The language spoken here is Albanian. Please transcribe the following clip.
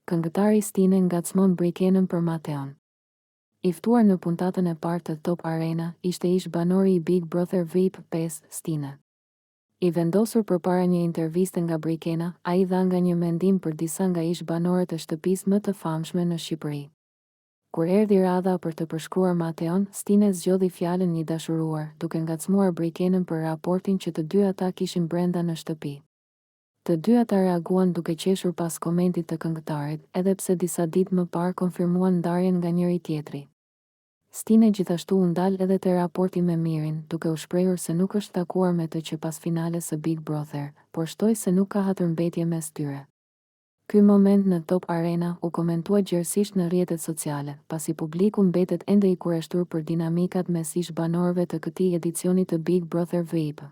Këngëtari Stine ngacmon Brikenën për Mateon. I ftuar në puntatën e parë të Top Arena ishte ish banori i Big Brother VIP 5, Stine. I vendosur përpara një interviste nga Brikena, ai dha nga një mendim për disa nga ish banorët e shtëpisë më të famshme në Shqipëri. Kur erdhi radha për të përshkruar Mateon, Stine zgjodhi fjalën një dashuruar, duke ngacmuar Brikenën për raportin që të dy ata kishin brenda në shtëpi. Të dy ata reaguan duke qeshur pas komentit të këngëtarit, edhe pse disa ditë më parë konfirmuan ndarjen nga njëri tjetri. Stine gjithashtu u ndal edhe te raporti me Mirin, duke u shprehur se nuk është takuar me të që pas finales së Big Brother, por shtoi se nuk ka hatërmbetje mes tyre. Ky moment në Top Arena u komentua gjerësisht në rrjetet sociale, pasi publiku mbetet ende i kureshtur për dinamikat mes ish banorëve të këtij edicioni të Big Brother VIP.